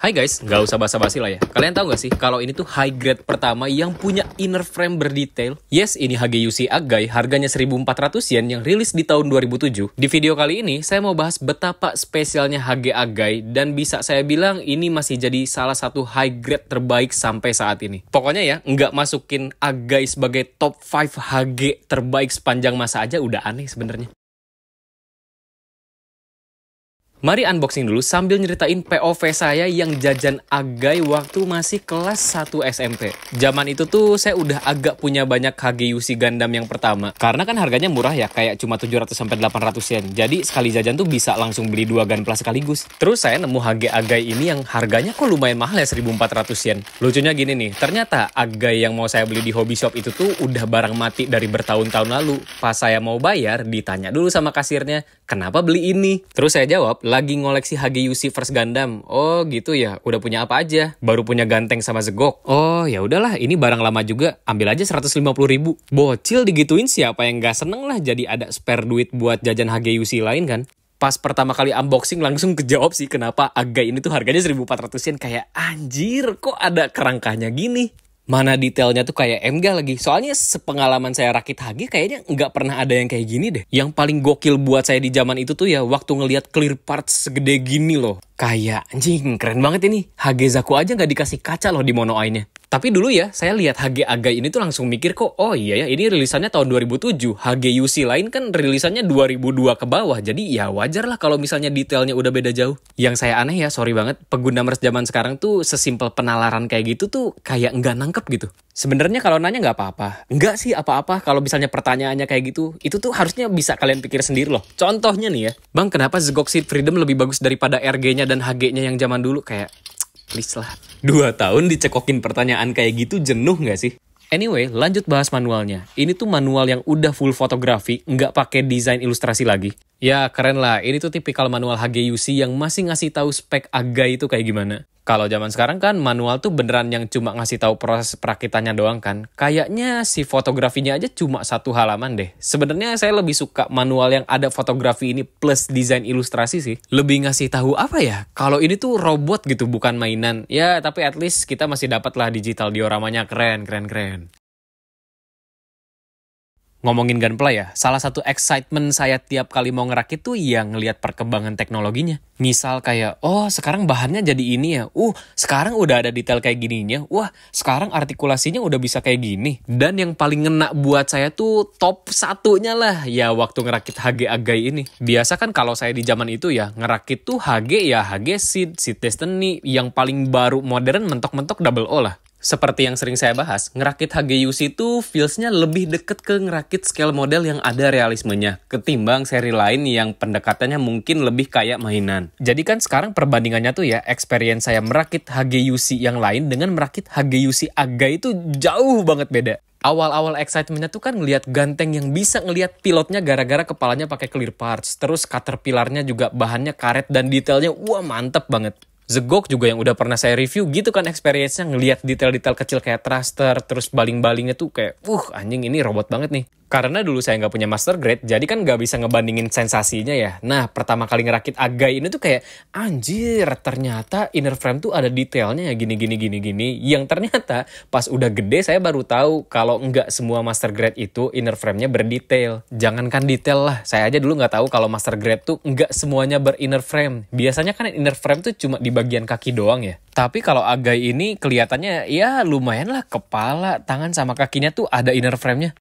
Hai guys, nggak usah basa-basi lah ya. Kalian tahu nggak sih kalau ini tuh high grade pertama yang punya inner frame berdetail? Yes, ini HGUC Agai, harganya 1.400 yen yang rilis di tahun 2007. Di video kali ini, saya mau bahas betapa spesialnya HG Agai dan bisa saya bilang ini masih jadi salah satu high grade terbaik sampai saat ini. Pokoknya ya, nggak masukin Agai sebagai top 5 HG terbaik sepanjang masa aja udah aneh sebenarnya. Mari unboxing dulu sambil nyeritain POV saya yang jajan Agai waktu masih kelas 1 SMP. Zaman itu tuh saya udah agak punya banyak HGUC Gundam yang pertama. Karena kan harganya murah ya, kayak cuma 700-800 yen. Jadi sekali jajan tuh bisa langsung beli 2 Gunpla sekaligus. Terus saya nemu HG Agai ini yang harganya kok lumayan mahal ya, 1.400 yen. Lucunya gini nih, ternyata Agai yang mau saya beli di hobby shop itu tuh udah barang mati dari bertahun-tahun lalu. Pas saya mau bayar, ditanya dulu sama kasirnya, kenapa beli ini? Terus saya jawab, lagi ngoleksi HGUC First Gundam. Oh gitu ya, udah punya apa aja? Baru punya Ganteng sama Zegok. Oh ya udahlah, ini barang lama juga, ambil aja 150.000. Bocil digituin siapa yang gak seneng lah, jadi ada spare duit buat jajan HGUC lain kan. Pas pertama kali unboxing langsung kejawab sih kenapa Agai ini tuh harganya 1.400 yen. Kayak anjir, kok ada kerangkanya gini? Mana detailnya tuh kayak MG lagi. Soalnya sepengalaman saya rakit HG kayaknya nggak pernah ada yang kayak gini deh. Yang paling gokil buat saya di zaman itu tuh ya waktu ngelihat clear parts segede gini loh. Kayak anjing keren banget ini. HG Zaku aja nggak dikasih kaca loh di mono eye-nya. Tapi dulu ya, saya lihat HG Agai ini tuh langsung mikir kok, oh iya ya, ini rilisannya tahun 2007. HGUC lain kan rilisannya 2002 ke bawah. Jadi ya wajar lah kalau misalnya detailnya udah beda jauh. Yang saya aneh ya, sorry banget, pengguna zaman sekarang tuh sesimpel penalaran kayak gitu tuh kayak nggak nangkep gitu. Sebenarnya kalau nanya nggak apa-apa. Nggak sih apa-apa kalau misalnya pertanyaannya kayak gitu. Itu tuh harusnya bisa kalian pikir sendiri loh. Contohnya nih ya, Bang kenapa Zegok Seed Freedom lebih bagus daripada RG-nya dan HG-nya yang zaman dulu? Kayak please lah. 2 tahun dicekokin pertanyaan kayak gitu jenuh nggak sih? Anyway, lanjut bahas manualnya. Ini tuh manual yang udah full fotografi, nggak pakai desain ilustrasi lagi. Ya keren lah, ini tuh tipikal manual HGUC yang masih ngasih tahu spek Agai itu kayak gimana. Kalau zaman sekarang kan manual tuh beneran yang cuma ngasih tahu proses perakitannya doang kan. Kayaknya si fotografinya aja cuma 1 halaman deh. Sebenarnya saya lebih suka manual yang ada fotografi ini plus desain ilustrasi sih. Lebih ngasih tahu apa ya? Kalau ini tuh robot gitu bukan mainan. Ya tapi at least kita masih dapat lah digital dioramanya keren. Ngomongin Gunpla ya, salah satu excitement saya tiap kali mau ngerakit tuh yang ngelihat perkembangan teknologinya. Misal kayak, oh sekarang bahannya jadi ini ya, sekarang udah ada detail kayak gininya, wah sekarang artikulasinya udah bisa kayak gini. Dan yang paling ngena buat saya tuh top 1-nya lah, ya waktu ngerakit HG Agai ini. Biasa kan kalau saya di zaman itu ya, ngerakit tuh HG ya HG Seed Destiny, yang paling baru modern mentok-mentok double O lah. Seperti yang sering saya bahas, ngerakit HGUC itu feels-nya lebih deket ke ngerakit scale model yang ada realismenya, ketimbang seri lain yang pendekatannya mungkin lebih kayak mainan. Jadi kan sekarang perbandingannya tuh ya, experience saya merakit HGUC yang lain dengan merakit HGUC Agai itu jauh banget beda. Awal-awal excitementnya tuh kan ngelihat Ganteng yang bisa ngelihat pilotnya gara-gara kepalanya pakai clear parts. Terus caterpillarnya juga bahannya karet dan detailnya wah mantep banget. Zegok juga yang udah pernah saya review gitu kan experience-nya ngelihat detail-detail kecil kayak thruster, terus baling-balingnya tuh kayak anjing ini robot banget nih. Karena dulu saya nggak punya master grade, jadi kan nggak bisa ngebandingin sensasinya ya. Nah, pertama kali ngerakit Agai ini tuh kayak, anjir, ternyata inner frame tuh ada detailnya ya gini. Yang ternyata pas udah gede saya baru tahu kalau nggak semua master grade itu inner frame-nya berdetail. Jangankan detail lah, saya aja dulu nggak tahu kalau master grade tuh nggak semuanya ber-inner frame. Biasanya kan inner frame tuh cuma di bagian kaki doang ya. Tapi kalau Agai ini kelihatannya ya lumayan lah, kepala, tangan sama kakinya tuh ada inner frame-nya.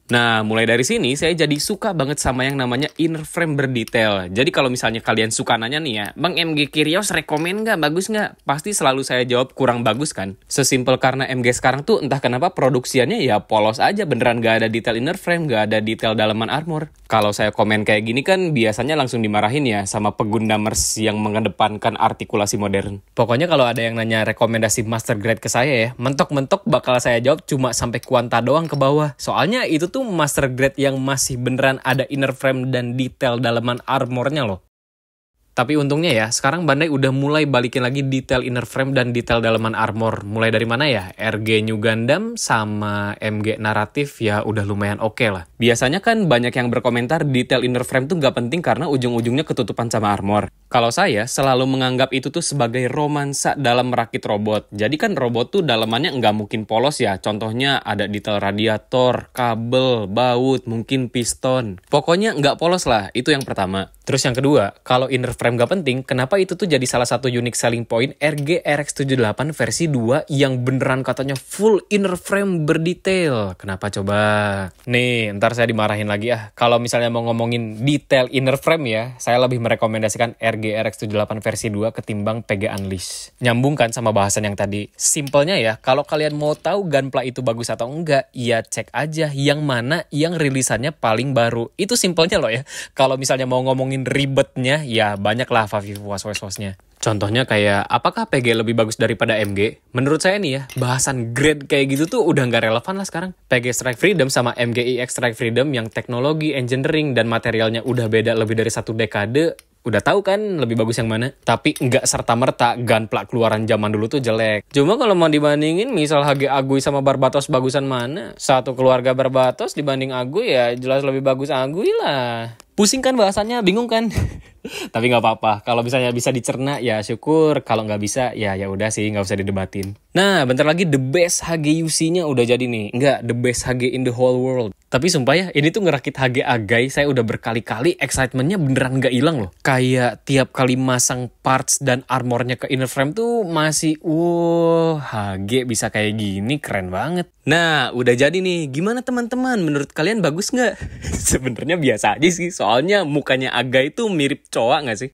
Nah, mulai dari sini saya jadi suka banget sama yang namanya inner frame berdetail. Jadi kalau misalnya kalian suka nanya nih ya, Bang MG Kyrios rekomen nggak? Bagus nggak? Pasti selalu saya jawab kurang bagus kan? Sesimpel karena MG sekarang tuh entah kenapa produksiannya ya polos aja. Beneran nggak ada detail inner frame, nggak ada detail dalaman armor. Kalau saya komen kayak gini kan biasanya langsung dimarahin ya sama pegundamers yang mengedepankan artikulasi modern. Pokoknya kalau ada yang nanya rekomendasi master grade ke saya ya, mentok-mentok bakal saya jawab cuma sampai kuanta doang ke bawah. Soalnya itu tuh master grade yang masih beneran ada inner frame dan detail dalaman armornya loh. Tapi untungnya ya, sekarang Bandai udah mulai balikin lagi detail inner frame dan detail dalaman armor. Mulai dari mana ya? RG New Gundam sama MG Naratif ya udah lumayan oke lah. Biasanya kan banyak yang berkomentar detail inner frame tuh nggak penting karena ujung-ujungnya ketutupan sama armor. Kalau saya selalu menganggap itu tuh sebagai romansa dalam merakit robot. Jadi kan robot tuh dalamannya nggak mungkin polos ya. Contohnya ada detail radiator, kabel, baut, mungkin piston. Pokoknya nggak polos lah, itu yang pertama. Terus yang kedua, kalau inner frame gak penting, kenapa itu tuh jadi salah satu unique selling point RG RX78 versi 2 yang beneran katanya full inner frame berdetail? Kenapa coba? Nih, ntar saya dimarahin lagi ya. Kalau misalnya mau ngomongin detail inner frame ya, saya lebih merekomendasikan RG RX78 versi 2 ketimbang PG Unleashed. Nyambung kan sama bahasan yang tadi. Simpelnya ya, kalau kalian mau tahu Gunpla itu bagus atau enggak, ya cek aja yang mana yang rilisannya paling baru. Itu simpelnya loh ya. Kalau misalnya mau ngomongin ribetnya, ya banyak lah was-wasnya. Contohnya kayak, apakah PG lebih bagus daripada MG? Menurut saya nih ya, bahasan grade kayak gitu tuh udah nggak relevan lah sekarang. PG Strike Freedom sama MGIX Strike Freedom yang teknologi, engineering, dan materialnya udah beda lebih dari 1 dekade, udah tahu kan lebih bagus yang mana? Tapi nggak serta-merta Gunpla keluaran zaman dulu tuh jelek. Cuma kalau mau dibandingin, misal HG Agui sama Barbatos bagusan mana? Satu keluarga Barbatos dibanding Agui ya jelas lebih bagus Agui lah. Pusing kan bahasannya, bingung kan? Tapi nggak apa-apa. Kalau misalnya bisa dicerna ya syukur. Kalau nggak bisa ya udah sih nggak usah didebatin. Nah, bentar lagi the best HGUC-nya udah jadi nih. Nggak, the best HG in the whole world. Tapi sumpah ya, ini tuh ngerakit HG Agai saya udah berkali-kali, excitementnya beneran nggak hilang loh. Kayak tiap kali masang parts dan armornya ke inner frame tuh masih, HG bisa kayak gini, keren banget. Nah, udah jadi nih. Gimana teman-teman? Menurut kalian bagus nggak? Sebenarnya biasa aja sih, soalnya mukanya Agai itu mirip cowok nggak sih?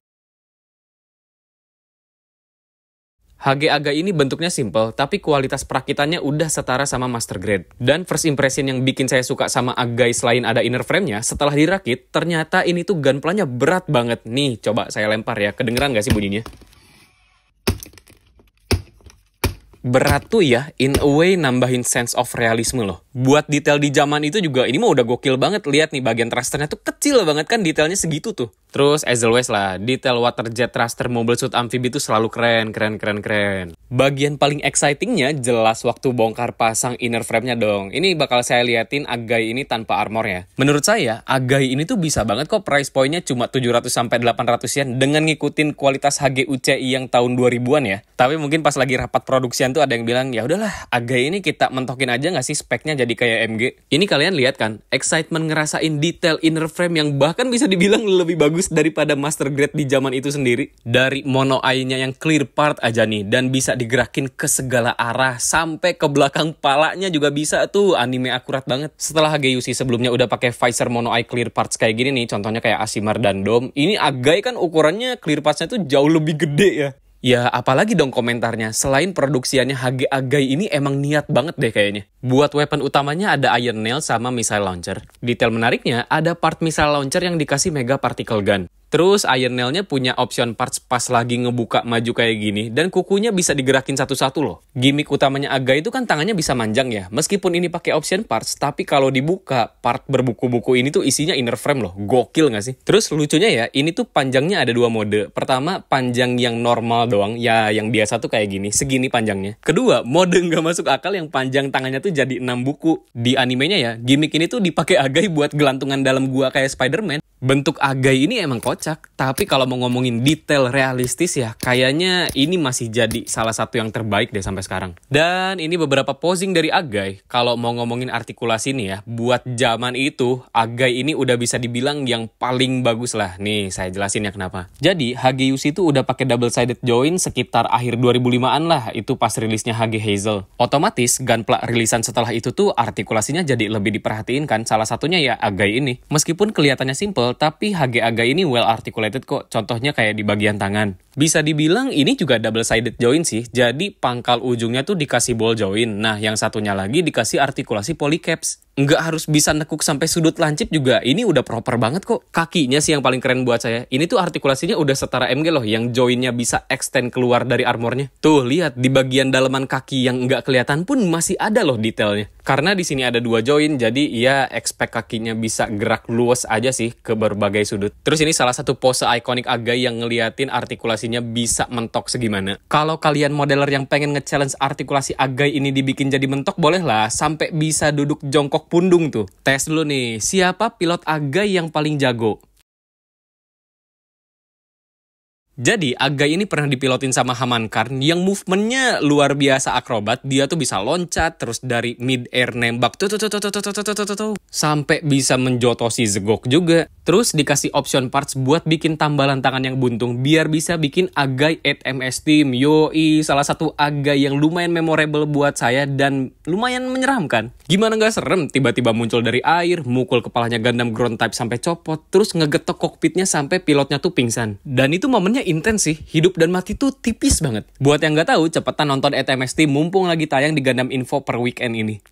HG Agai ini bentuknya simple, tapi kualitas perakitannya udah setara sama master grade. Dan first impression yang bikin saya suka sama Agai selain ada inner frame-nya, setelah dirakit, ternyata ini tuh gunpla-nya berat banget. Nih, coba saya lempar ya. Kedengeran nggak sih bunyinya? Berat tuh ya, in a way nambahin sense of realisme loh. Buat detail di zaman itu juga, ini mah udah gokil banget. Lihat nih, bagian thrusternya tuh kecil banget kan, detailnya segitu tuh. Terus, as always lah, detail water jet thruster mobile suit amfibi tuh selalu keren. Bagian paling excitingnya jelas waktu bongkar pasang inner frame-nya dong. Ini bakal saya liatin Agai ini tanpa armor ya. Menurut saya, Agai ini tuh bisa banget kok price point-nya cuma 700-800 yen dengan ngikutin kualitas HG UCI yang tahun 2000-an ya. Tapi mungkin pas lagi rapat produksian tuh ada yang bilang, ya udahlah, Agai ini kita mentokin aja nggak sih speknya jadi kayak MG. Ini kalian lihat kan, excitement ngerasain detail inner frame yang bahkan bisa dibilang lebih bagus daripada master grade di zaman itu sendiri. Dari mono eye-nya yang clear part aja nih, dan bisa digerakin ke segala arah, sampai ke belakang palanya juga bisa tuh, anime akurat banget. Setelah HGUC sebelumnya udah pakai visor mono eye clear parts kayak gini nih, contohnya kayak Asimar dan Dom, ini Agai kan ukurannya clear parts-nya tuh jauh lebih gede ya. Ya, apalagi dong komentarnya. Selain produksiannya, HG Agai ini emang niat banget deh kayaknya. Buat weapon utamanya ada Iron Nail sama Missile Launcher. Detail menariknya, ada part Missile Launcher yang dikasih Mega Particle Gun. Terus Iron Nail-nya punya option parts pas lagi ngebuka maju kayak gini, dan kukunya bisa digerakin satu-satu loh. Gimik utamanya Agai itu kan tangannya bisa manjang ya. Meskipun ini pakai option parts, tapi kalau dibuka, part berbuku-buku ini tuh isinya inner frame loh. Gokil nggak sih? Terus lucunya ya, ini tuh panjangnya ada 2 mode. Pertama, panjang yang normal doang, ya yang biasa tuh kayak gini, segini panjangnya. Kedua, mode nggak masuk akal yang panjang tangannya tuh jadi 6 buku. Di animenya ya, gimik ini tuh dipakai Agai buat gelantungan dalam gua kayak Spider-Man. Bentuk Agai ini emang kocak, tapi kalau mau ngomongin detail realistis ya, kayaknya ini masih jadi salah satu yang terbaik deh sampai sekarang. Dan ini beberapa posing dari Agai. Kalau mau ngomongin artikulasi nih ya, buat zaman itu, Agai ini udah bisa dibilang yang paling bagus lah. Nih, saya jelasin ya kenapa. Jadi, HGUC itu udah pakai double-sided joint sekitar akhir 2005-an lah, itu pas rilisnya HG Hazel. Otomatis, gunpla rilisan setelah itu tuh artikulasinya jadi lebih diperhatiin kan, salah satunya ya Agai ini. Meskipun kelihatannya simple, tapi HG Agai ini well articulated kok. Contohnya kayak di bagian tangan. Bisa dibilang ini juga double-sided joint sih, jadi pangkal ujungnya tuh dikasih ball joint, nah yang satunya lagi dikasih artikulasi polycaps. Nggak harus bisa nekuk sampai sudut lancip juga, ini udah proper banget kok. Kakinya sih yang paling keren buat saya, ini tuh artikulasinya udah setara MG loh, yang jointnya bisa extend keluar dari armornya. Tuh, lihat di bagian dalaman kaki yang nggak kelihatan pun masih ada loh detailnya. Karena di sini ada 2 joint, jadi ya expect kakinya bisa gerak luas aja sih ke berbagai sudut. Terus ini salah satu pose ikonik Agai yang ngeliatin artikulasinya bisa mentok segimana. Kalau kalian modeler yang pengen nge-challenge artikulasi Agai ini dibikin jadi mentok, boleh lah sampai bisa duduk jongkok pundung tuh. Tes dulu nih, siapa pilot Agai yang paling jago? Jadi, Agai ini pernah dipilotin sama Haman Karn yang movementnya luar biasa akrobat. Dia tuh bisa loncat, terus dari mid-air nembak sampai bisa menjotosi Zegok juga. Terus dikasih option parts buat bikin tambalan tangan yang buntung biar bisa bikin Agai 8MS Team. Yoi, salah satu Agai yang lumayan memorable buat saya dan lumayan menyeramkan. Gimana nggak serem? Tiba-tiba muncul dari air, mukul kepalanya Gundam Ground Type sampai copot, terus ngegetok kokpitnya sampai pilotnya tuh pingsan. Dan itu momennya intens sih, hidup dan mati tuh tipis banget. Buat yang nggak tahu, cepetan nonton ETMST mumpung lagi tayang di Gundam Info per weekend ini.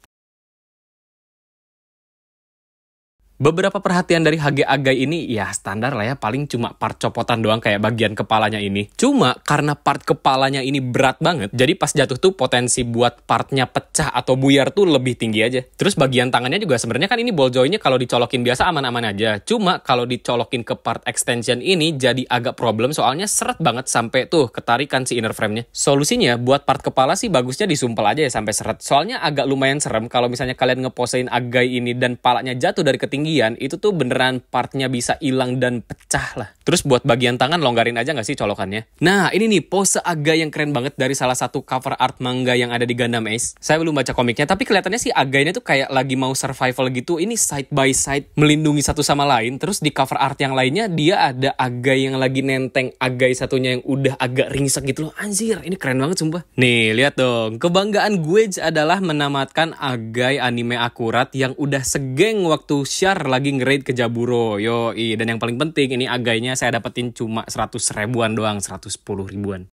Beberapa perhatian dari HG Agai ini ya standar lah ya, paling cuma part copotan doang kayak bagian kepalanya ini. Cuma karena part kepalanya ini berat banget, jadi pas jatuh tuh potensi buat partnya pecah atau buyar tuh lebih tinggi aja. Terus bagian tangannya juga sebenarnya kan ini ball jointnya kalau dicolokin biasa aman-aman aja. Cuma kalau dicolokin ke part extension ini jadi agak problem soalnya seret banget sampai tuh ketarikan si inner frame-nya. Solusinya buat part kepala sih bagusnya disumpel aja ya sampai seret. Soalnya agak lumayan serem kalau misalnya kalian ngeposein Agai ini dan palanya jatuh dari ketinggian, itu tuh beneran partnya bisa hilang dan pecah lah. Terus buat bagian tangan longgarin aja nggak sih colokannya? Nah ini nih pose Agai yang keren banget dari salah satu cover art manga yang ada di Gundam Ace. Saya belum baca komiknya tapi kelihatannya sih Againya tuh kayak lagi mau survival gitu. Ini side by side melindungi satu sama lain. Terus di cover art yang lainnya dia ada Agai yang lagi nenteng Agai satunya yang udah agak ringsek gitu loh. Anjir ini keren banget sumpah. Nih lihat dong, kebanggaan gue adalah menamatkan Agai anime akurat yang udah segeng waktu Char lagi nge-raid ke Jaburo. Yoi, dan yang paling penting ini Againya saya dapetin cuma 100 ribuan doang, 110 ribuan.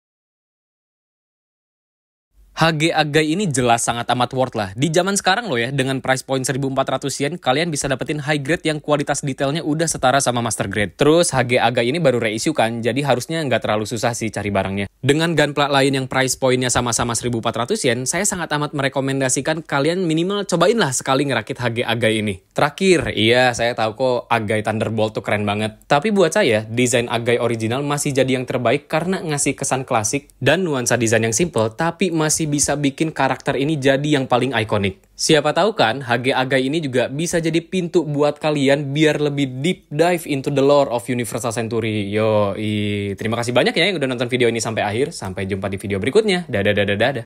HG Agai ini jelas sangat amat worth lah. Di zaman sekarang loh ya, dengan price point 1.400 yen, kalian bisa dapetin high grade yang kualitas detailnya udah setara sama master grade. Terus HG Agai ini baru reissue kan, jadi harusnya nggak terlalu susah sih cari barangnya. Dengan gunpla lain yang price pointnya sama-sama 1.400 yen, saya sangat amat merekomendasikan kalian minimal cobain lah sekali ngerakit HG Agai ini. Terakhir, iya saya tahu kok Agai Thunderbolt tuh keren banget. Tapi buat saya, desain Agai original masih jadi yang terbaik karena ngasih kesan klasik dan nuansa desain yang simple, tapi masih bisa bikin karakter ini jadi yang paling ikonik. Siapa tahu kan, HG Agai ini juga bisa jadi pintu buat kalian biar lebih deep dive into the lore of Universal Century. Yoi, terima kasih banyak ya yang udah nonton video ini sampai akhir. Sampai jumpa di video berikutnya. Dadah.